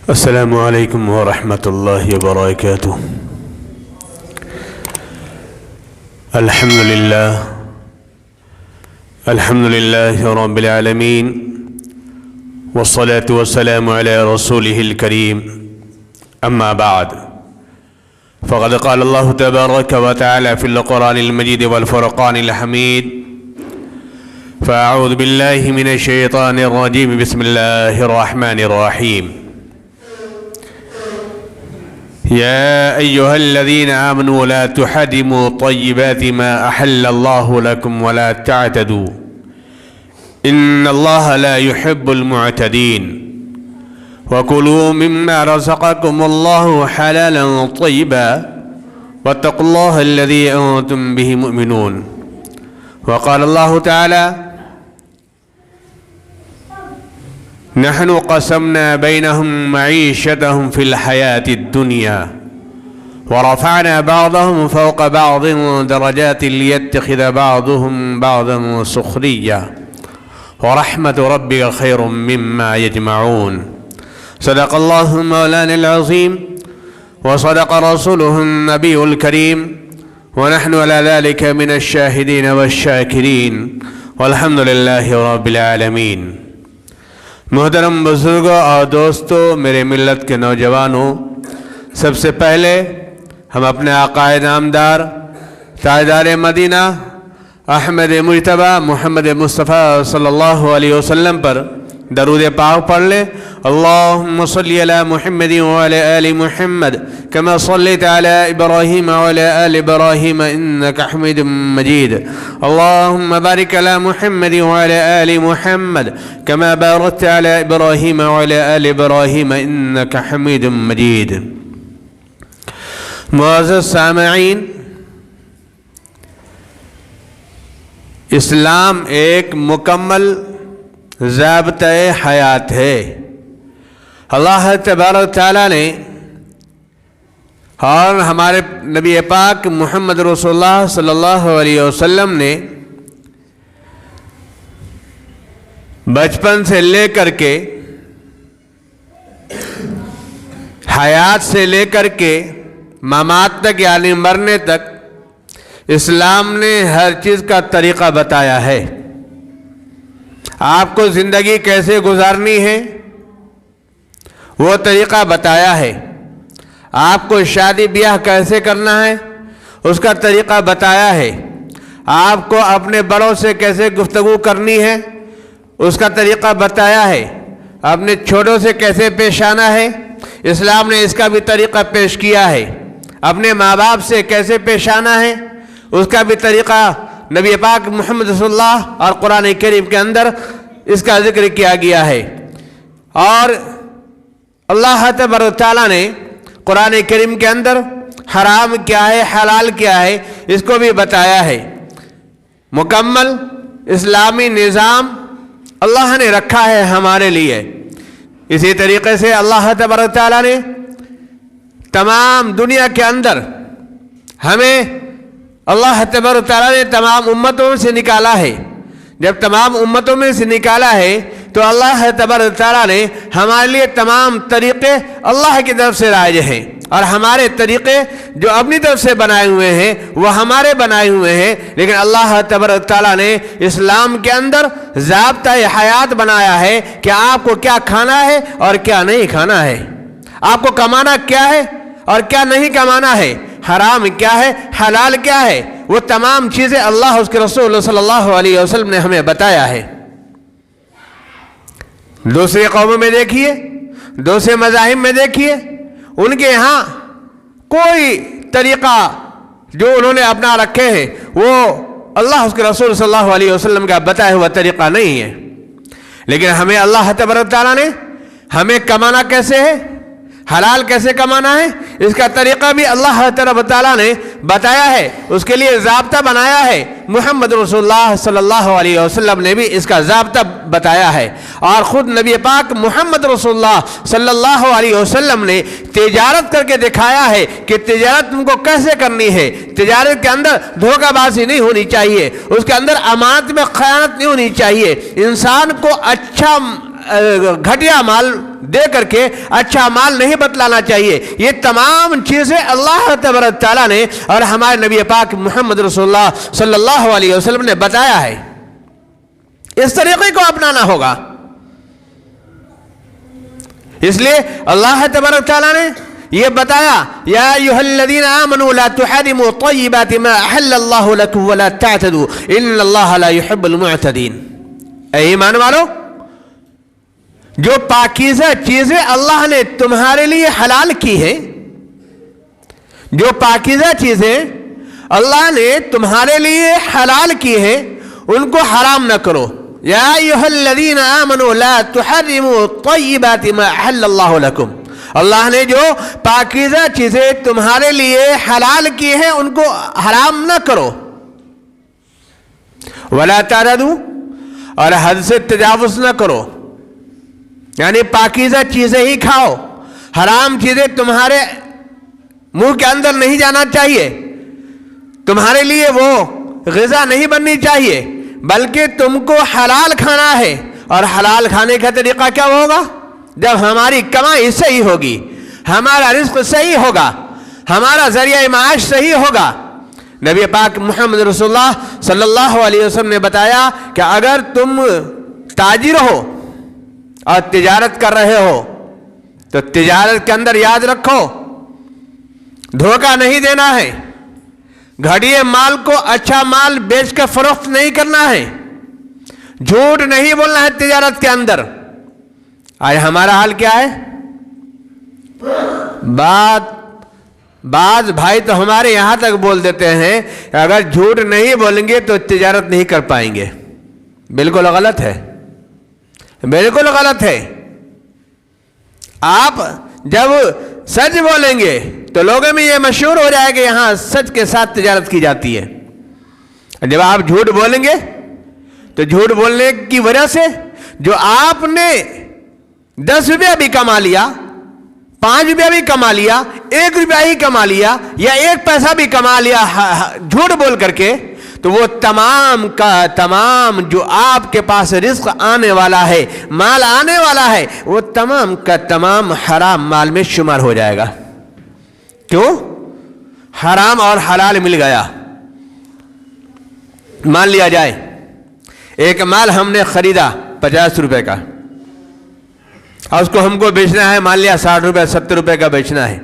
السلام علیکم ورحمۃ اللہ وبرکاتہ۔ الحمد للہ رب العالمین والصلاة والسلام علی رسولہ الکریم، اما بعد فقد قال اللہ تبارک وتعالی فی القرآن المجید والفرقان الحمید، فاعوذ باللہ من الشیطان الرجیم، بسم اللہ الرحمن الرحیم۔ يا أيها الذين آمنوا لا تحرموا طيبات ما أحل الله لكم ولا تعتدوا إن الله لا يحب المعتدين وكلوا مما رزقكم الله حلالا طيبا واتقوا الله الذي أنتم به مؤمنون۔ وقال الله تعالى: نحن قسمنا بينهم معيشتهم في الحياة الدنيا ورفعنا بعضهم فوق بعض درجات ليتخذ بعضهم بعضا سخريا ورحمة ربك خير مما يجمعون۔ صدق الله مولانا العظيم وصدق رسوله النبي الكريم ونحن على ذلك من الشاهدين والشاكرين والحمد لله رب العالمين۔ محترم بزرگوں اور دوستوں، میرے ملت کے نوجوانوں، سب سے پہلے ہم اپنے آقا نامدار تاجدار مدینہ احمد مجتبیٰ محمد مصطفیٰ صلی اللہ علیہ وسلم پر درود پاک پڑھ لیں۔ اللہم صلی علی محمد وعلی آل محمد کما صلیت علی ابراہیم وعلی آل ابراہیم انکا حمید مجید۔ اللہم بارک علی محمد وعلی آل محمد کما بارکت علی ابراہیم وعلی آل ابراہیم انکا حمید مجید۔ معزز سامعین، اسلام ایک مکمل ضابطۂ حیات ہے۔ اللہ تبارک تعالیٰ نے اور ہمارے نبی پاک محمد رسول اللہ صلی اللہ علیہ وسلم نے بچپن سے لے کر کے حیات سے لے کر کے ممات تک، یعنی مرنے تک، اسلام نے ہر چیز کا طریقہ بتایا ہے۔ آپ کو زندگی کیسے گزارنی ہے وہ طریقہ بتایا ہے۔ آپ کو شادی بیاہ کیسے کرنا ہے اس کا طریقہ بتایا ہے۔ آپ کو اپنے بڑوں سے کیسے گفتگو کرنی ہے اس کا طریقہ بتایا ہے۔ اپنے چھوٹوں سے کیسے پیش آنا ہے اسلام نے اس کا بھی طریقہ پیش کیا ہے۔ اپنے ماں باپ سے کیسے پیش آنا ہے اس کا بھی طریقہ نبی پاک محمد صلی اللہ اور قرآن کریم کے اندر اس کا ذکر کیا گیا ہے۔ اور اللہ تبارک تعالیٰ نے قرآن کریم کے اندر حرام کیا ہے، حلال کیا ہے، اس کو بھی بتایا ہے۔ مکمل اسلامی نظام اللہ نے رکھا ہے ہمارے لیے۔ اسی طریقے سے اللہ تبارک تعالیٰ نے تمام دنیا کے اندر ہمیں، اللہ تبارک تعالیٰ نے تمام امتوں سے نکالا ہے۔ جب تمام امتوں میں سے نکالا ہے تو اللہ تبارک تعالیٰ نے ہمارے لیے تمام طریقے اللہ کی طرف سے رائج ہیں، اور ہمارے طریقے جو اپنی طرف سے بنائے ہوئے ہیں وہ ہمارے بنائے ہوئے ہیں، لیکن اللہ تبارک تعالیٰ نے اسلام کے اندر ضابطۂ حیات بنایا ہے کہ آپ کو کیا کھانا ہے اور کیا نہیں کھانا ہے، آپ کو کمانا کیا ہے اور کیا نہیں کمانا ہے، حرام کیا ہے، حلال کیا ہے، وہ تمام چیزیں اللہ اس کے رسول صلی اللہ علیہ وسلم نے ہمیں بتایا ہے۔ دوسری قوموں میں دیکھیے، دوسرے مذاہب میں دیکھیے، ان کے ہاں کوئی طریقہ جو انہوں نے اپنا رکھے ہیں وہ اللہ اس کے رسول صلی اللہ علیہ وسلم کا بتایا ہوا طریقہ نہیں ہے۔ لیکن ہمیں اللہ تبارک تعالیٰ نے ہمیں کمانا کیسے ہے، حلال کیسے کمانا ہے، اس کا طریقہ بھی اللہ تعالیٰ نے بتایا ہے، اس کے لیے ضابطہ بنایا ہے۔ محمد رسول اللہ صلی اللہ علیہ وسلم نے بھی اس کا ضابطہ بتایا ہے، اور خود نبی پاک محمد رسول اللہ صلی اللہ علیہ وسلم نے تجارت کر کے دکھایا ہے کہ تجارت تم کو کیسے کرنی ہے۔ تجارت کے اندر دھوکہ بازی نہیں ہونی چاہیے، اس کے اندر امانت میں خیانت نہیں ہونی چاہیے، انسان کو اچھا گھٹیا مال دے کر کے اچھا مال نہیں بتلانا چاہیے. یہ تمام چیزیں اللہ تبارک تعالیٰ نے اور ہمارے نبی پاک محمد رسول اللہ صلی اللہ علیہ وسلم نے بتایا ہے. اس طریقے کو اپنانا ہوگا. اس لیے اللہ تبارک تعالیٰ نے یہ بتایا یا ایھا الذین آمنوا لا تحرموا طیبات ما احل اللہ لکم ولا تعتدوا ان اللہ لا يحب المعتدین. اے ایمان والو، جو پاکیزہ چیزیں اللہ نے تمہارے لیے حلال کی ہیں، جو پاکیزہ چیزیں اللہ نے تمہارے لیے حلال کی ہیں، ان کو حرام نہ کرو. یا ایھا الذین آمنوا لا تحرموا طیبات ما احل اللہ لکم. اللہ نے جو پاکیزہ چیزیں تمہارے لیے حلال کی ہیں ان کو حرام نہ کرو. ولا تعتدوا، اور حد سے تجاوز نہ کرو. یعنی پاکیزہ چیزیں ہی کھاؤ، حرام چیزیں تمہارے منہ کے اندر نہیں جانا چاہیے، تمہارے لیے وہ غذا نہیں بننی چاہیے، بلکہ تم کو حلال کھانا ہے. اور حلال کھانے کا طریقہ کیا ہوگا؟ جب ہماری کمائی صحیح ہوگی، ہمارا رزق صحیح ہوگا، ہمارا ذریعہ معاش صحیح ہوگا. نبی پاک محمد رسول اللہ صلی اللہ علیہ وسلم نے بتایا کہ اگر تم تاجر ہو اور تجارت کر رہے ہو تو تجارت کے اندر یاد رکھو دھوکہ نہیں دینا ہے، گھٹیا مال کو اچھا مال بیچ کر فروخت نہیں کرنا ہے، جھوٹ نہیں بولنا ہے تجارت کے اندر. آج ہمارا حال کیا ہے؟ بعض بھائی تو ہمارے یہاں تک بول دیتے ہیں کہ اگر جھوٹ نہیں بولیں گے تو تجارت نہیں کر پائیں گے. بالکل غلط ہے، بالکل غلط ہے. آپ جب سچ بولیں گے تو لوگوں میں یہ مشہور ہو جائے کہ یہاں سچ کے ساتھ تجارت کی جاتی ہے. جب آپ جھوٹ بولیں گے تو جھوٹ بولنے کی وجہ سے جو آپ نے 10 روپیہ بھی کما لیا، 5 روپیہ بھی کما لیا، 1 روپیہ ہی کما لیا یا 1 پیسہ بھی کما لیا جھوٹ بول کر کے، تو وہ تمام کا تمام جو آپ کے پاس رزق آنے والا ہے، مال آنے والا ہے، وہ تمام کا تمام حرام مال میں شمار ہو جائے گا. کیوں؟ حرام اور حلال مل گیا. مان لیا جائے ایک مال ہم نے خریدا 50 روپے کا اور اس کو ہم کو بیچنا ہے، مان لیا 60 روپے 70 روپے کا بیچنا ہے،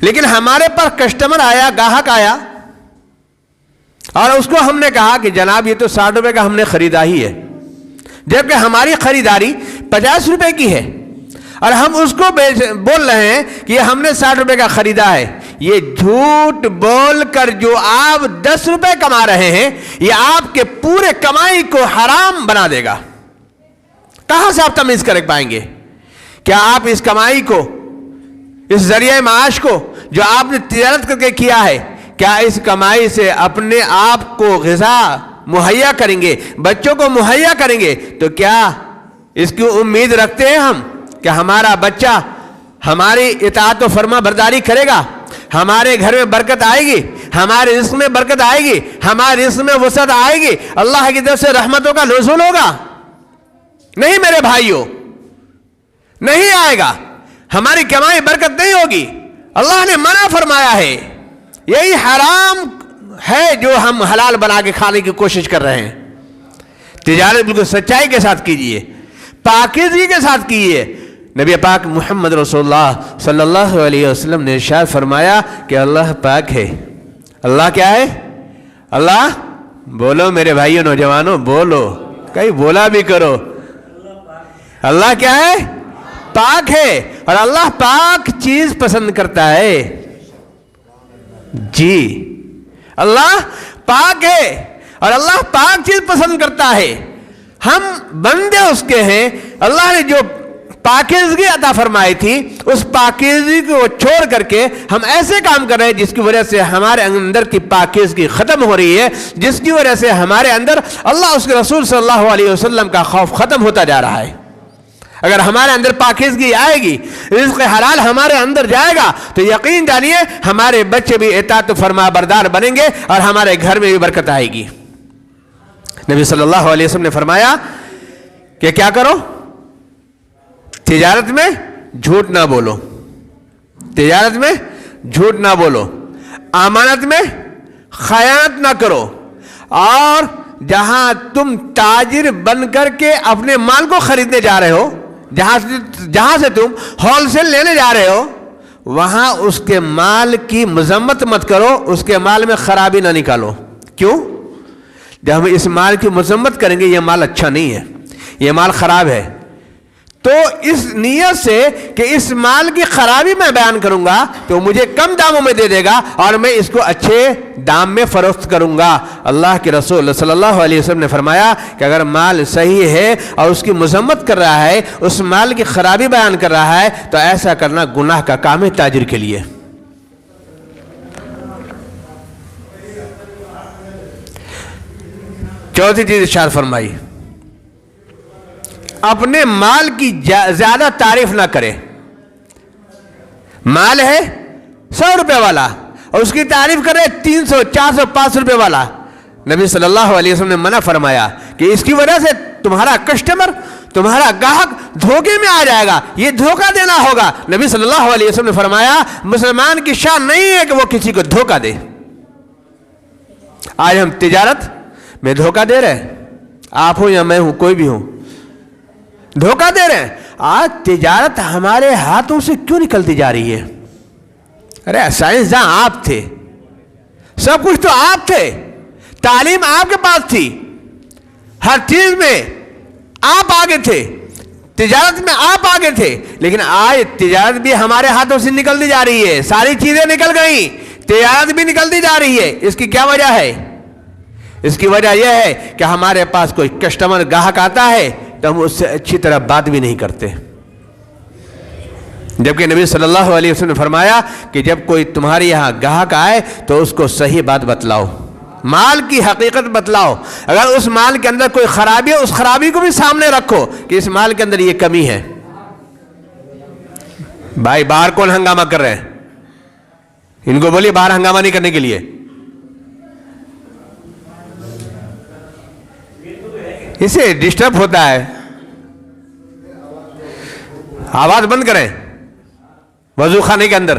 لیکن ہمارے پاس کسٹمر آیا، گاہک آیا اور اس کو ہم نے کہا کہ جناب یہ تو 60 روپے کا ہم نے خریدا ہی ہے، جبکہ ہماری خریداری 50 روپے کی ہے اور ہم اس کو بول رہے ہیں کہ یہ ہم نے 60 روپے کا خریدا ہے. یہ جھوٹ بول کر جو آپ 10 روپے کما رہے ہیں، یہ آپ کے پورے کمائی کو حرام بنا دے گا. کہاں سے آپ تمیز کر پائیں گے؟ کیا آپ اس کمائی کو، اس ذریعہ معاش کو جو آپ نے تجارت کر کے کیا ہے، کیا اس کمائی سے اپنے آپ کو غذا مہیا کریں گے، بچوں کو مہیا کریں گے؟ تو کیا اس کی امید رکھتے ہیں ہم کہ ہمارا بچہ ہماری اطاعت و فرما برداری کرے گا، ہمارے گھر میں برکت آئے گی، ہمارے رزق میں برکت آئے گی، ہمارے رزق میں وسعت آئے گی، اللہ کی طرف سے رحمتوں کا نزول ہوگا؟ نہیں میرے بھائیوں، نہیں آئے گا. ہماری کمائی برکت نہیں ہوگی. اللہ نے منع فرمایا ہے. یہی حرام ہے جو ہم حلال بنا کے کھانے کی کوشش کر رہے ہیں. تجارت بالکل سچائی کے ساتھ کیجئے، پاکیزگی کے ساتھ کیجئے. نبی پاک محمد رسول اللہ صلی اللہ علیہ وسلم نے ارشاد فرمایا کہ اللہ پاک ہے. اللہ کیا ہے؟ اللہ، بولو میرے بھائیوں نوجوانوں، بولو، کہیں بولا بھی کرو. اللہ کیا ہے؟ پاک ہے. اور اللہ پاک چیز پسند کرتا ہے. جی، اللہ پاک ہے اور اللہ پاک چیز پسند کرتا ہے. ہم بندے اس کے ہیں. اللہ نے جو پاکیزگی عطا فرمائی تھی، اس پاکیزگی کو چھوڑ کر کے ہم ایسے کام کر رہے ہیں جس کی وجہ سے ہمارے اندر کی پاکیزگی ختم ہو رہی ہے، جس کی وجہ سے ہمارے اندر اللہ اس کے رسول صلی اللہ علیہ وسلم کا خوف ختم ہوتا جا رہا ہے. اگر ہمارے اندر پاکیزگی آئے گی، رزق حلال ہمارے اندر جائے گا، تو یقین جانیے ہمارے بچے بھی اطاعت و فرما بردار بنیں گے اور ہمارے گھر میں بھی برکت آئے گی. نبی صلی اللہ علیہ وسلم نے فرمایا کہ کیا کرو؟ تجارت میں جھوٹ نہ بولو، تجارت میں جھوٹ نہ بولو، امانت میں خیانت نہ کرو، اور جہاں تم تاجر بن کر کے اپنے مال کو خریدنے جا رہے ہو، جہاں سے تم ہول سیل لینے جا رہے ہو، وہاں اس کے مال کی مذمت مت کرو، اس کے مال میں خرابی نہ نکالو۔ کیوں؟ جب ہم اس مال کی مذمت کریں گے، یہ مال اچھا نہیں ہے، یہ مال خراب ہے، تو اس نیت سے کہ اس مال کی خرابی میں بیان کروں گا تو مجھے کم داموں میں دے دے گا اور میں اس کو اچھے دام میں فروخت کروں گا۔ اللہ کے رسول صلی اللہ علیہ وسلم نے فرمایا کہ اگر مال صحیح ہے اور اس کی مذمت کر رہا ہے، اس مال کی خرابی بیان کر رہا ہے، تو ایسا کرنا گناہ کا کام ہے تاجر کے لیے۔ چوتھی چیز ارشاد فرمائی، اپنے مال کی زیادہ تعریف نہ کرے۔ مال ہے 100 روپے والا اور اس کی تعریف کرے 300 400 500 روپے والا، نبی صلی اللہ علیہ وسلم نے منع فرمایا کہ اس کی وجہ سے تمہارا کسٹمر، تمہارا گاہک دھوکے میں آ جائے گا، یہ دھوکہ دینا ہوگا۔ نبی صلی اللہ علیہ وسلم نے فرمایا مسلمان کی شان نہیں ہے کہ وہ کسی کو دھوکہ دے۔ آج ہم تجارت میں دھوکہ دے رہے ہیں، آپ ہو یا میں ہوں، کوئی بھی ہوں، دھوکہ دے رہے ہیں۔ آج تجارت ہمارے ہاتھوں سے کیوں نکلتی جا رہی ہے؟ ارے سائنسداں آپ تھے، سب کچھ تو آپ تھے، تعلیم آپ کے پاس تھی، ہر چیز میں آپ آگے تھے، تجارت میں آپ آگے تھے، لیکن آج تجارت بھی ہمارے ہاتھوں سے نکلتی جا رہی ہے، ساری چیزیں نکل گئیں، تجارت بھی نکلتی جا رہی ہے۔ اس کی کیا وجہ ہے؟ اس کی وجہ یہ ہے کہ ہمارے پاس کوئی کسٹمر گاہک آتا ہے تو ہم اس سے اچھی طرح بات بھی نہیں کرتے، جبکہ نبی صلی اللہ علیہ وسلم نے فرمایا کہ جب کوئی تمہارے یہاں گاہک آئے تو اس کو صحیح بات بتلاؤ، مال کی حقیقت بتلاؤ۔ اگر اس مال کے اندر کوئی خرابی ہے، اس خرابی کو بھی سامنے رکھو کہ اس مال کے اندر یہ کمی ہے۔ بھائی باہر کون ہنگامہ کر رہے ہیں؟ ان کو بولیے باہر ہنگامہ نہیں کرنے کے لیے۔ اسے ڈسٹرب ہوتا ہے، آواز بند کریں وضو خانے کے اندر۔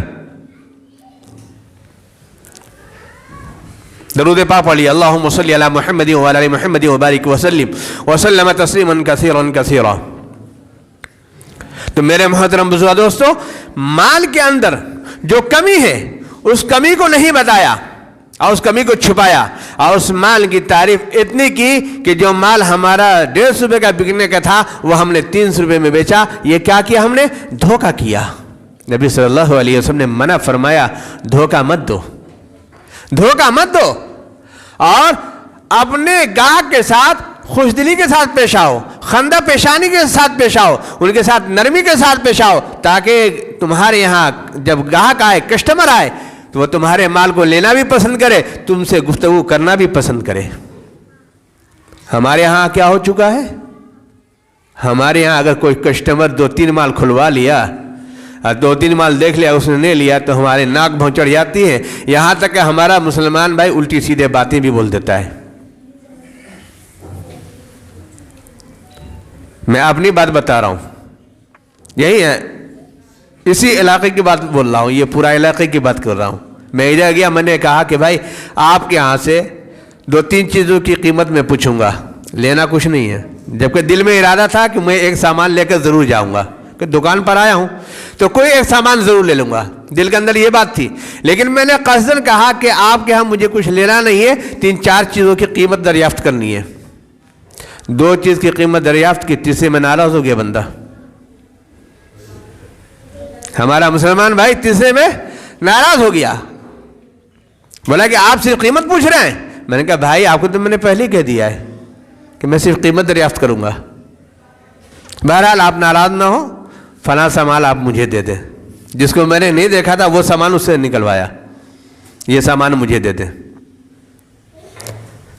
درود پاک پڑھیے، اللہم صلی علی محمد وعلی آل محمد وبارک وسلم وسلم تسلیما کثیرا کثیرا۔ تو میرے محترم بزرگ دوستو، مال کے اندر جو کمی ہے اس کمی کو نہیں بتایا اور اس کمی کو چھپایا، اور اس مال کی تعریف اتنی کی کہ جو مال ہمارا 150 روپے کا بکنے کا تھا وہ ہم نے 300 روپے میں بیچا۔ یہ کیا کیا ہم نے؟ دھوکہ کیا۔ نبی صلی اللہ علیہ وسلم نے منع فرمایا دھوکہ مت دو، دھوکہ مت دو، اور اپنے گاہک کے ساتھ خوش دلی کے ساتھ پیش آؤ، خندہ پیشانی کے ساتھ پیش آؤ، ان کے ساتھ نرمی کے ساتھ پیش آؤ، تاکہ تمہارے یہاں جب گاہک آئے، کسٹمر آئے، تو وہ تمہارے مال کو لینا بھی پسند کرے، تم سے گفتگو کرنا بھی پسند کرے۔ ہمارے ہاں کیا ہو چکا ہے؟ ہمارے ہاں اگر کوئی کسٹمر 2-3 مال کھلوا لیا اور 2-3 مال دیکھ لیا اس نے نہیں لیا تو ہمارے ناک بھون چڑھ جاتی ہے، یہاں تک کہ ہمارا مسلمان بھائی الٹی سیدھے باتیں بھی بول دیتا ہے۔ میں اپنی بات بتا رہا ہوں، یہی ہے، اسی علاقے کی بات بول رہا ہوں، یہ پورا علاقے کی بات کر رہا ہوں۔ میں ادھر گیا، میں نے کہا کہ بھائی آپ کے ہاں سے 2-3 چیزوں کی قیمت میں پوچھوں گا، لینا کچھ نہیں ہے، جبکہ دل میں ارادہ تھا کہ میں ایک سامان لے کر ضرور جاؤں گا، کہ دکان پر آیا ہوں تو کوئی ایک سامان ضرور لے لوں گا، دل کے اندر یہ بات تھی۔ لیکن میں نے قصداً کہا کہ آپ کے ہاں مجھے کچھ لینا نہیں ہے، 3-4 چیزوں کی قیمت دریافت کرنی ہے۔ 2 چیز کی قیمت دریافت کی، تیسرے میں ناراض ہو گیا بندہ، ہمارا مسلمان بھائی تیسرے میں ناراض ہو گیا، بولا کہ آپ صرف قیمت پوچھ رہے ہیں۔ میں نے کہا بھائی آپ کو تو میں نے پہلے ہی کہہ دیا ہے کہ میں صرف قیمت دریافت کروں گا، بہرحال آپ ناراض نہ ہو، فلاں سامان آپ مجھے دے دیں، جس کو میں نے نہیں دیکھا تھا وہ سامان اس سے نکلوایا، یہ سامان مجھے دے دیں۔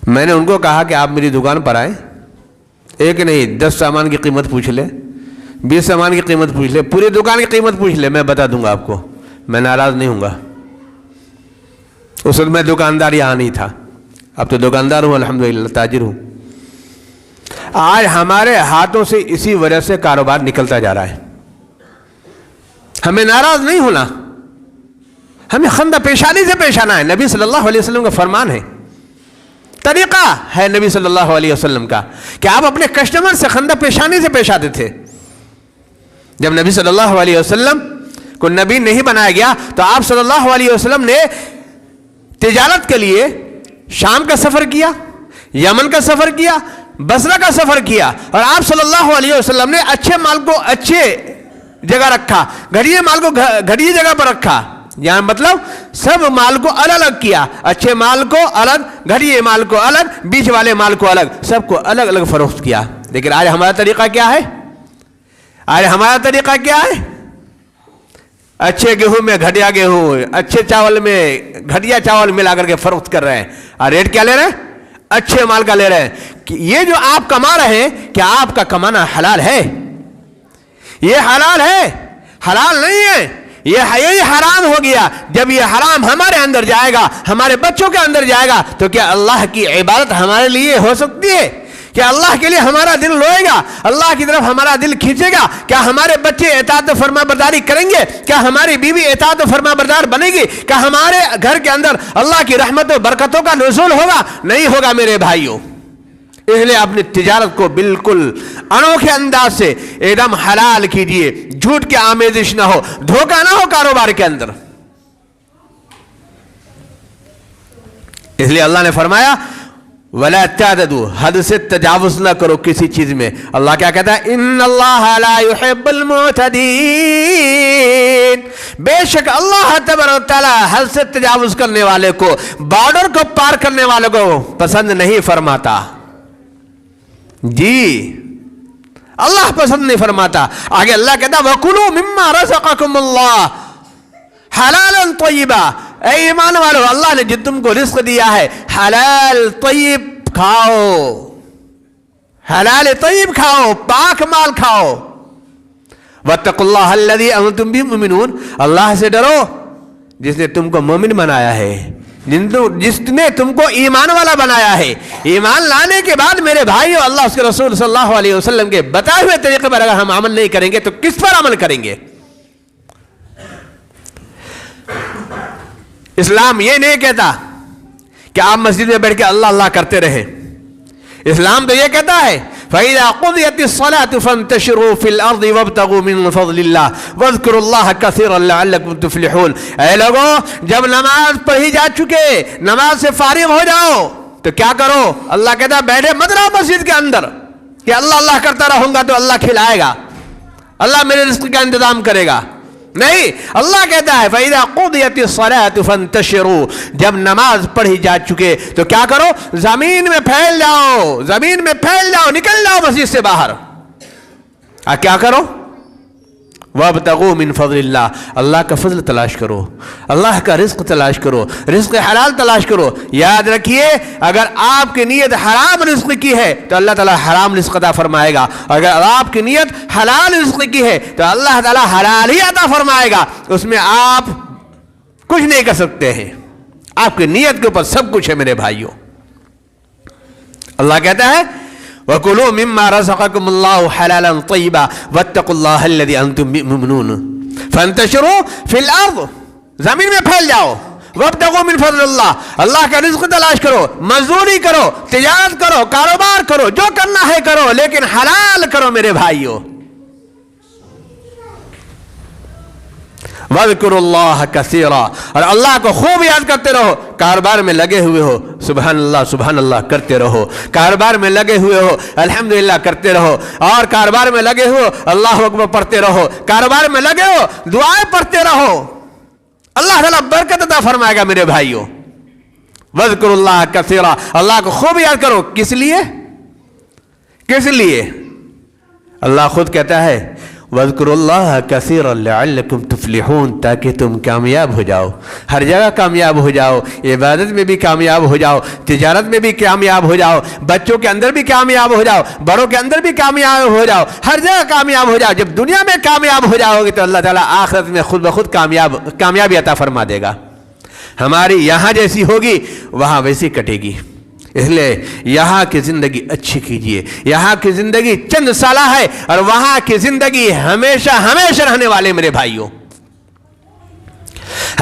میں نے ان کو کہا کہ آپ میری دکان پر آئیں، ایک نہیں 10 سامان کی قیمت پوچھ لیں، 20 سامان کی قیمت پوچھ لے، پوری دکان کی قیمت پوچھ لے، میں بتا دوں گا آپ کو، میں ناراض نہیں ہوں گا۔ اس وقت میں دکاندار یہاں نہیں تھا، اب تو دکاندار ہوں، الحمدللہ تاجر ہوں۔ آج ہمارے ہاتھوں سے اسی وجہ سے کاروبار نکلتا جا رہا ہے، ہمیں ناراض نہیں ہونا, ہمیں خندہ پیشانی سے پیش آنا ہے. نبی صلی اللہ علیہ وسلم کا فرمان ہے, طریقہ ہے نبی صلی اللہ علیہ وسلم کا کہ آپ اپنے کسٹمر سے خندہ پیشانی سے پیش آتے تھے. جب نبی صلی اللہ علیہ وسلم کو نبی نہیں بنایا گیا تو آپ صلی اللہ علیہ وسلم نے تجارت کے لیے شام کا سفر کیا, یمن کا سفر کیا, بصرہ کا سفر کیا, اور آپ صلی اللہ علیہ وسلم نے اچھے مال کو اچھے جگہ رکھا, گھٹیا مال کو گھٹیا جگہ پر رکھا. یہاں مطلب سب مال کو الگ الگ کیا, اچھے مال کو الگ, گھٹیا مال کو الگ, بیچ والے مال کو الگ, سب کو الگ الگ فروخت کیا. لیکن آج ہمارا طریقہ کیا ہے؟ آج ہمارا طریقہ کیا ہے؟ اچھے گیہوں میں گھٹیا گیہوں, اچھے چاول میں گھٹیا چاول ملا کر کے فروخت کر رہے ہیں. اور ریٹ کیا لے رہے ہیں؟ اچھے مال کا لے رہے ہیں. کہ یہ جو آپ کما رہے ہیں, کیا آپ کا کمانا حلال ہے؟ یہ حلال ہے؟ حلال نہیں ہے, یہ حرام ہو گیا. جب یہ حرام ہمارے اندر جائے گا, ہمارے بچوں کے اندر جائے گا, تو کیا اللہ کی عبادت ہمارے لیے ہو سکتی ہے؟ کیا اللہ کے لیے ہمارا دل روئے گا؟ اللہ کی طرف ہمارا دل کھینچے گا؟ کیا ہمارے بچے اطاعت و فرما برداری کریں گے؟ کیا ہماری بیوی اطاعت و فرما بردار بنے گی؟ کیا ہمارے گھر کے اندر اللہ کی رحمت و برکتوں کا نزول ہوگا؟ نہیں ہوگا میرے بھائیوں. اس لیے اپنی تجارت کو بالکل انوکھے انداز سے ایک دم حلال کیجئے, جھوٹ کی آمیزش نہ ہو, دھوکہ نہ ہو کاروبار کے اندر. اس لیے اللہ نے فرمایا وَلَا تَعْتَدُوا, حد سے تجاوز نہ کرو کسی چیز میں. اللہ کیا کہتا ہے؟ اِنَّ اللَّهَ لَا يُحِبُّ الْمُعْتَدِينَ, بے شک اللہ تبارک و تعالی حد سے تجاوز کرنے والے کو, بارڈر کو پار کرنے والے کو پسند نہیں فرماتا. جی, اللہ پسند نہیں فرماتا. آگے اللہ کہتا ہے وَكُلُوا مِمَّا رَزَقَكُمُ اللَّهُ حَلَالًا طَيِّبًا, اے ایمان والو, اللہ نے جو تم کو رزق دیا ہے حلال طیب کھاؤ, حلال طیب کھاؤ, پاک مال کھاؤ. وَاتَّقُوا اللَّهَ الَّذِي أَنْتُمْ بِهِ مُؤْمِنُونَ, اللہ سے ڈرو جس نے تم کو مومن بنایا ہے, جس نے تم کو ایمان والا بنایا ہے. ایمان لانے کے بعد میرے بھائیو, اللہ اس کے رسول صلی اللہ علیہ وسلم کے بتائے ہوئے طریقے پر اگر ہم عمل نہیں کریں گے تو کس پر عمل کریں گے؟ اسلام یہ نہیں کہتا کہ آپ مسجد میں بیٹھ کے اللہ اللہ کرتے رہیں. اسلام تو یہ کہتا ہے فَإِذَا قُضِيَتِ الصَّلَاةُ فَانْتَشِرُوا فِي الْأَرْضِ وَابْتَغُوا مِن فَضْلِ اللَّهِ وَاذْكُرُوا اللَّهَ كَثِيرًا لَعَلَّكُمْ تُفْلِحُونَ. اے لوگوں, جب نماز پڑھی جا چکے, نماز سے فارغ ہو جاؤ تو کیا کرو؟ اللہ کہتا ہے بیٹھے مت رہو مسجد کے اندر کہ اللہ اللہ کرتا رہوں گا تو اللہ کھلائے گا, اللہ میرے رزق کا انتظام کرے گا. نہیں, اللہ کہتا ہے فَإِذَا قُضِيَتِ الصَّلَاةُ فَانْتَشِرُوا, جب نماز پڑھی جا چکے تو کیا کرو؟ زمین میں پھیل جاؤ, زمین میں پھیل جاؤ, نکل جاؤ مسجد سے باہر. کیا کرو؟ وَابْتَغُوا مِن فَضْلِ اللَّهِ, اللہ کا فضل تلاش کرو, اللہ کا رزق تلاش کرو, رزق حلال تلاش کرو. یاد رکھیے, اگر آپ کی نیت حرام رزق کی ہے تو اللہ تعالیٰ حرام رزق عطا فرمائے گا. اگر آپ کی نیت حلال رزق کی ہے تو اللہ تعالیٰ حلال ہی عطا فرمائے گا. اس میں آپ کچھ نہیں کر سکتے ہیں, آپ کی نیت کے اوپر سب کچھ ہے میرے بھائیوں. اللہ کہتا ہے وَكُلُوا مِمَّا رَزَقَكُمُ اللَّهُ حَلَالًا طَيِّبًا وَاتَّقُوا اللَّهَ الَّذِي أَنْتُمْ بِهِ مُؤْمِنُونَ فَانْتَشِرُوا فِي الْأَرْضِ, زمین میں پھیل جاؤ. وَابْتَغُوا مِن فَضْلِ اللَّهِ, اللہ کا رزق تلاش کرو, مزدوری کرو, تجارت کرو, کاروبار کرو, جو کرنا ہے کرو, لیکن حلال کرو میرے بھائیو. وَاذْكُرُوا اللَّهَ كَثِيرًا, اور اللہ کو خوب یاد کرتے رہو. کاروبار میں لگے ہوئے ہو, سبحان اللہ کرتے رہو. کاروبار میں لگے ہوئے ہو, الحمدللہ کرتے رہو. اور کاروبار میں لگے ہو, اللہ اکبر پڑھتے رہو. کاروبار میں لگے ہو, دعائیں پڑھتے رہو, اللہ تعالیٰ برکت عطا فرمائے گا میرے بھائیوں. وَاذْكُرُوا اللَّهَ كَثِيرًا, اللہ کو خوب یاد کرو. کس لیے؟ کس لیے؟ اللہ خود کہتا ہے وَاذْكُرُوا اللَّهَ كَثِيرًا لَعَلَّكُمْ تُفْلِحُونَ, تاکہ تم کامیاب ہو جاؤ, ہر جگہ کامیاب ہو جاؤ, عبادت میں بھی کامیاب ہو جاؤ, تجارت میں بھی کامیاب ہو جاؤ, بچوں کے اندر بھی کامیاب ہو جاؤ, بڑوں کے اندر بھی کامیاب ہو جاؤ, ہر جگہ کامیاب ہو جاؤ. جب دنیا میں کامیاب ہو جاؤ گے تو اللہ تعالیٰ آخرت میں خود بخود کامیابی عطا فرما دے گا. ہماری یہاں جیسی ہوگی وہاں ویسی کٹے گی. اس لیے یہاں کی زندگی اچھی کیجئے. یہاں کی زندگی چند سالہ ہے اور وہاں کی زندگی ہمیشہ ہمیشہ رہنے والے میرے بھائیوں.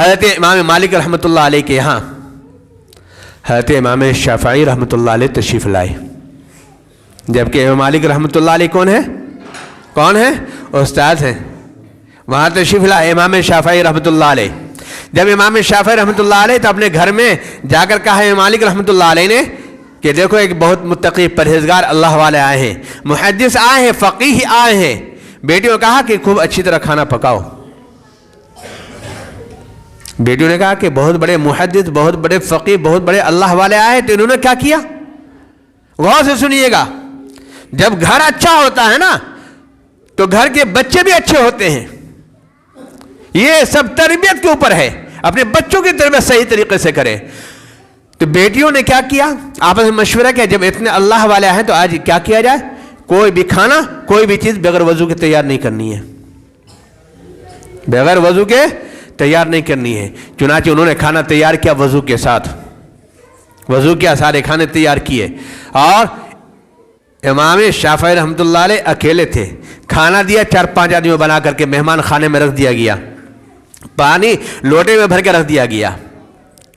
حضرت امام مالک رحمۃ اللہ علیہ کے یہاں حضرت امام شافعی رحمۃ اللہ علیہ تشریف لائے، جبکہ امام مالک رحمۃ اللہ علیہ کون ہے؟ استاد ہیں۔ وہاں تشریف لائے امام شافعی رحمۃ اللہ علیہ۔ جب امام شافعی رحمۃ اللہ علیہ تو اپنے گھر میں جا کر کہا امام مالک رحمۃ اللہ علیہ نے کہ دیکھو ایک بہت متقی پرہیزگار اللہ والے آئے ہیں، محدث آئے ہیں، فقیہ آئے ہیں۔ بیٹیوں نے کہا کہ خوب اچھی طرح کھانا پکاؤ۔ بیٹیوں نے کہا کہ بہت بڑے محدث، بہت بڑے فقیہ، بہت بڑے اللہ والے آئے، تو انہوں نے کیا کیا؟ غور سے سنیے گا، جب گھر اچھا ہوتا ہے نا تو گھر کے بچے بھی اچھے ہوتے ہیں۔ یہ سب تربیت کے اوپر ہے، اپنے بچوں کی تربیت صحیح طریقے سے کریں۔ تو بیٹیوں نے کیا کیا؟ آپس میں مشورہ کیا جب اتنے اللہ والے ہیں تو آج کیا کیا جائے؟ کوئی بھی کھانا، کوئی بھی چیز بغیر وضو کے تیار نہیں کرنی ہے، بغیر وضو کے تیار نہیں کرنی ہے۔ چنانچہ انہوں نے کھانا تیار کیا وضو کے ساتھ، وضو کیا، سارے کھانے تیار کیے، اور امام شافعی رحمۃ اللہ علیہ اکیلے تھے۔ کھانا دیا 4-5 آدمیوں بنا کر کے مہمان خانے میں رکھ دیا گیا، پانی لوٹے میں بھر کے رکھ دیا گیا۔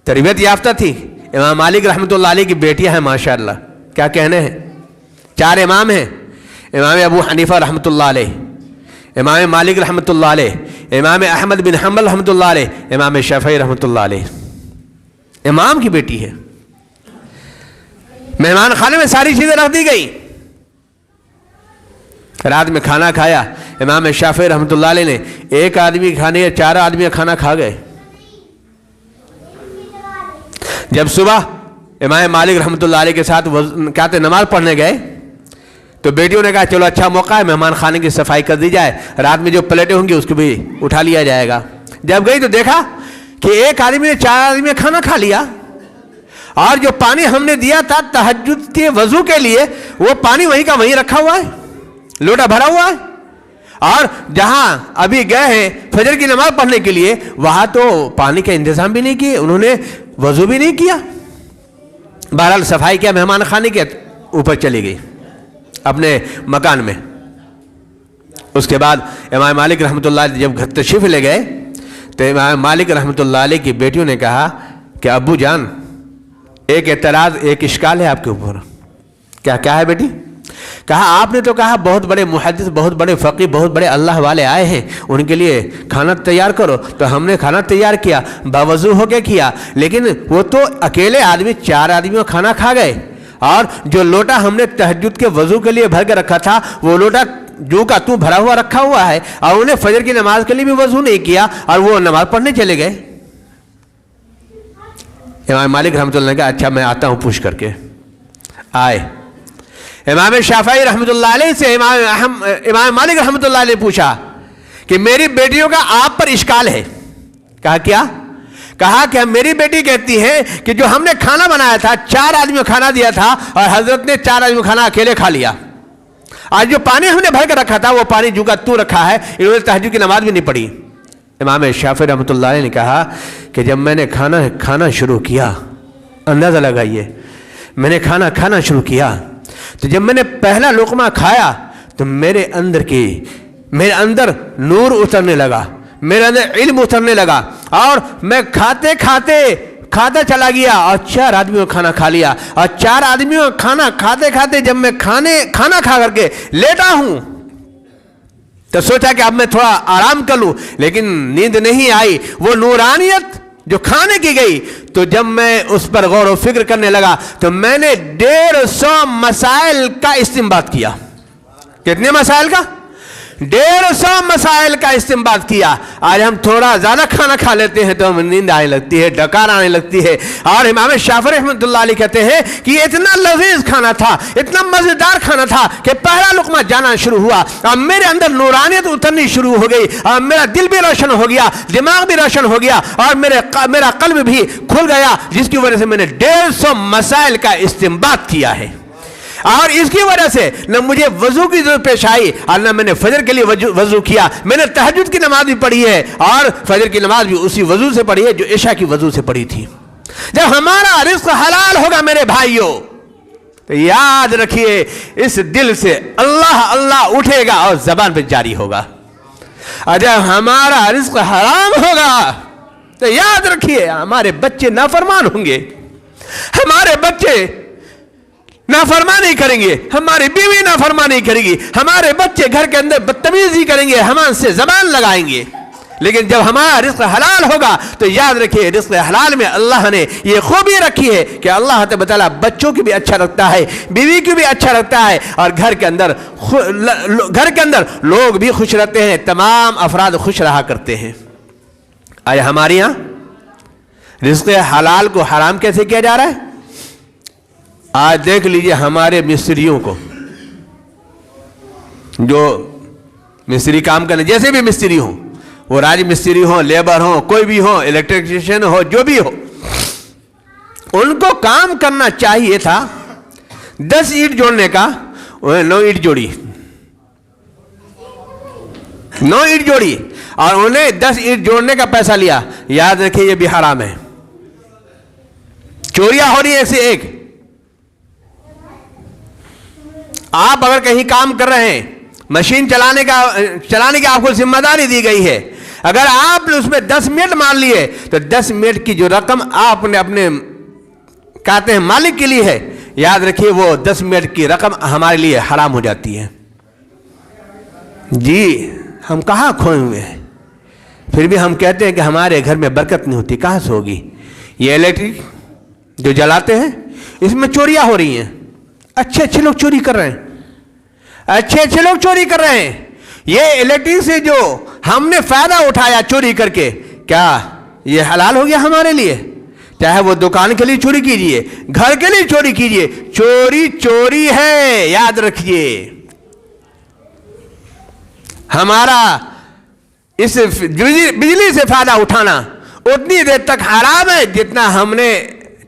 تربیت یافتہ تھی۔ امام مالک رحمۃ اللہ علیہ کی بیٹیاں ہیں ماشاءاللہ، کیا کہنے ہیں، 4 امام ہیں، امام ابو حنیفہ رحمۃ اللہ علیہ، امام مالک رحمۃ اللہ علیہ، امام احمد بن حنبل رحمۃ اللہ علیہ، امام شافعی رحمۃ اللہ علیہ۔ امام کی بیٹی ہے۔ مہمان خانے میں ساری چیزیں رکھ دی گئی۔ رات میں کھانا کھایا امام شافعی رحمۃ اللہ علیہ نے، ایک آدمی کھانے یا 4 آدمی کھانا کھا گئے۔ جب صبح امام مالک رحمۃ اللہ علیہ کے ساتھ کہتے نماز پڑھنے گئے تو بیٹیوں نے کہا چلو اچھا موقع ہے، مہمان خانے کی صفائی کر دی جائے، رات میں جو پلیٹیں ہوں گی اس کو بھی اٹھا لیا جائے گا۔ جب گئی تو دیکھا کہ ایک آدمی نے 4 آدمی کھانا کھا لیا، اور جو پانی ہم نے دیا تھا تہجد کے وضو کے لیے وہ پانی وہیں کا وہیں رکھا ہوا ہے، لوٹا بھرا ہوا ہے۔ اور جہاں ابھی گئے ہیں فجر کی نماز پڑھنے کے لیے وہاں تو پانی کا انتظام بھی نہیں کیے، انہوں نے وضو بھی نہیں کیا۔ بہرحال صفائی کیا، مہمان خانے کے اوپر چلی گئی اپنے مکان میں۔ اس کے بعد امام مالک رحمۃ اللہ علیہ جب گھر تشریف لے گئے تو امام مالک رحمۃ اللہ علیہ کی بیٹیوں نے کہا کہ ابو جان ایک اعتراض، ایک اشکال ہے آپ کے اوپر۔ کیا ہے بیٹی؟ کہا آپ نے تو کہا بہت بڑے محدث، بہت بڑے فقیہ، بہت بڑے اللہ والے آئے ہیں، ان کے لیے کھانا تیار کرو، تو ہم نے کھانا تیار کیا، باوضو ہو کے کیا، لیکن وہ تو اکیلے آدمی 4 آدمیوں کھانا کھا گئے، اور جو لوٹا ہم نے تہجد کے وضو کے لیے بھر کے رکھا تھا وہ لوٹا جو کا تو بھرا ہوا رکھا ہوا ہے، اور انہیں فجر کی نماز کے لیے بھی وضو نہیں کیا اور وہ نماز پڑھنے چلے گئے۔ امام مالک رحمۃ اللہ نے کہا اچھا میں آتا ہوں پوچھ کر کے۔ آئے امام شافعی رحمۃ اللہ علیہ سے امام مالک رحمۃ اللہ علیہ نے پوچھا کہ میری بیٹیوں کا آپ پر اشکال ہے۔ کہا کیا؟ کہا کہ میری بیٹی کہتی ہے کہ جو ہم نے کھانا بنایا تھا 4 آدمی کو کھانا دیا تھا اور حضرت نے 4 آدمی کو کھانا اکیلے کھا لیا، آج جو پانی ہم نے بھر کے رکھا تھا وہ پانی جو کا تو رکھا ہے، انہوں نے تہجد کی نماز بھی نہیں پڑھی۔ امام شافعی رحمۃ اللہ علیہ نے کہا کہ جب میں نے کھانا شروع کیا، اندازہ لگائیے، میں نے کھانا شروع کیا تو جب میں نے پہلا لقمہ کھایا تو میرے اندر نور اترنے لگا، میرے اندر علم اترنے لگا، اور میں کھاتا چلا گیا اور 4 آدمیوں کھانا کھا لیا، اور 4 آدمیوں کھانا کھاتے جب میں کھانا کھا کر کے لیٹا ہوں تو سوچا کہ اب میں تھوڑا آرام کر لوں، لیکن نیند نہیں آئی۔ وہ نورانیت جو کھانے کی گئی تو جب میں اس پر غور و فکر کرنے لگا تو میں نے 150 مسائل کا استنباط کیا۔ کتنے مسائل کا؟ 150 مسائل کا استنباط کیا۔ آج ہم تھوڑا زیادہ کھانا کھا لیتے ہیں تو ہمیں نیند آنے لگتی ہے، ڈکار آنے لگتی ہے، اور امام شافعی رحمۃ اللہ علیہ کہتے ہیں کہ یہ اتنا لذیذ کھانا تھا، اتنا مزیدار کھانا تھا کہ پہلا لقمہ جانا شروع ہوا اور میرے اندر نورانیت اترنی شروع ہو گئی، اور میرا دل بھی روشن ہو گیا، دماغ بھی روشن ہو گیا، اور میرا قلب بھی کھل گیا، جس کی وجہ سے میں نے 150 مسائل کا استنباط کیا ہے۔ اور اس کی وجہ سے نہ مجھے وضو کی ضرورت پیش آئی اور نہ میں نے فجر کے لیے وضو کیا، میں نے تہجد کی نماز بھی پڑھی ہے اور فجر کی نماز بھی اسی وضو سے پڑھی ہے جو عشاء کی وضو سے پڑھی تھی۔ جب ہمارا رزق حلال ہوگا میرے بھائیوں تو یاد رکھیے اس دل سے اللہ اللہ اٹھے گا اور زبان پہ جاری ہوگا، اور جب ہمارا رزق حرام ہوگا تو یاد رکھیے ہمارے بچے نافرمان ہوں گے، ہمارے بچے نافرمانی کریں گے، ہماری بیوی نافرمانی کرے گی، ہمارے بچے گھر کے اندر بدتمیزی کریں گے، ہم سے زبان لگائیں گے. لیکن جب ہمارا رزق حلال ہوگا تو یاد رکھیے رزق حلال میں اللہ نے یہ خوبی رکھی ہے کہ اللہ تعالیٰ بچوں کی بھی اچھا رکھتا ہے، بیوی کی بھی اچھا رکھتا ہے، اور گھر کے اندر لوگ بھی خوش رہتے ہیں، تمام افراد خوش رہا کرتے ہیں. آیا ہمارے یہاں رزق حلال کو حرام کیسے کیا جا رہا ہے؟ آج دیکھ لیجئے ہمارے مستریوں کو، جو مستری کام کرنے، جیسے بھی مستری ہوں، وہ راج مستری ہوں، لیبر ہوں، کوئی بھی ہو، الیکٹریشین ہو، جو بھی ہو، ان کو کام کرنا چاہیے تھا 10 اینٹ جوڑنے کا، 9 اینٹ جوڑی، 9 اینٹ جوڑی، اور انہیں 10 اینٹ جوڑنے کا پیسہ لیا. یاد رکھیں یہ بھی حرام ہے. چوریاں ہو رہی ہیں ایک سے ایک. آپ اگر کہیں کام کر رہے ہیں، مشین چلانے کی آپ کو ذمہ داری دی گئی ہے، اگر آپ نے اس میں 10 منٹ مان لیے تو 10 منٹ کی جو رقم آپ نے اپنے کہتے ہیں مالک کے لیے ہے، یاد رکھیے وہ 10 منٹ کی رقم ہمارے لیے حرام ہو جاتی ہے. جی ہم کہاں کھوئے ہوئے ہیں، پھر بھی ہم کہتے ہیں کہ ہمارے گھر میں برکت نہیں ہوتی. کہاں سے ہوگی؟ یہ الیکٹرک جو جلاتے ہیں اس میں چوریاں ہو رہی ہیں. اچھے لوگ چوری کر رہے ہیں، اچھے لوگ چوری کر رہے ہیں. یہ الیکٹرک سے جو ہم نے فائدہ اٹھایا چوری کر کے، کیا یہ حلال ہو گیا ہمارے لیے؟ چاہے وہ دکان کے لیے چوری کیجئے، گھر کے لیے چوری کیجئے، چوری ہے. یاد رکھیے ہمارا اس بجلی سے فائدہ اٹھانا اتنی دیر تک حرام ہے جتنا ہم نے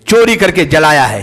چوری کر کے جلایا ہے.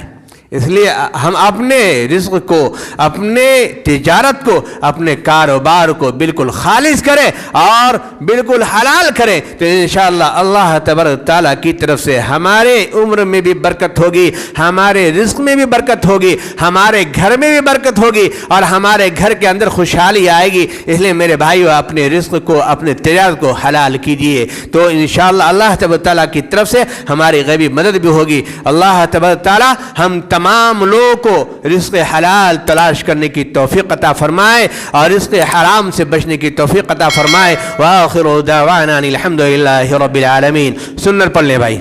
اس لیے ہم اپنے رزق کو، اپنے تجارت کو، اپنے کاروبار کو بالکل خالص کریں اور بالکل حلال کریں، تو انشاءاللہ اللہ تبارک تعالیٰ کی طرف سے ہمارے عمر میں بھی برکت ہوگی، ہمارے رزق میں بھی برکت ہوگی، ہمارے گھر میں بھی برکت ہوگی، اور ہمارے گھر کے اندر خوشحالی آئے گی. اس لیے میرے بھائیو اپنے رزق کو، اپنے تجارت کو حلال کیجئے، تو انشاءاللہ اللہ تبارک تعالیٰ کی طرف سے ہماری غیبی مدد بھی ہوگی. اللہ تبارک تعالیٰ ہم تمام لوگوں کو رزق حلال تلاش کرنے کی توفیق عطا فرمائے اور رزق حرام سے بچنے کی توفیق عطا فرمائے. وآخر دعوانا الحمدللہ رب العالمین. سنت پڑھ لے بھائی.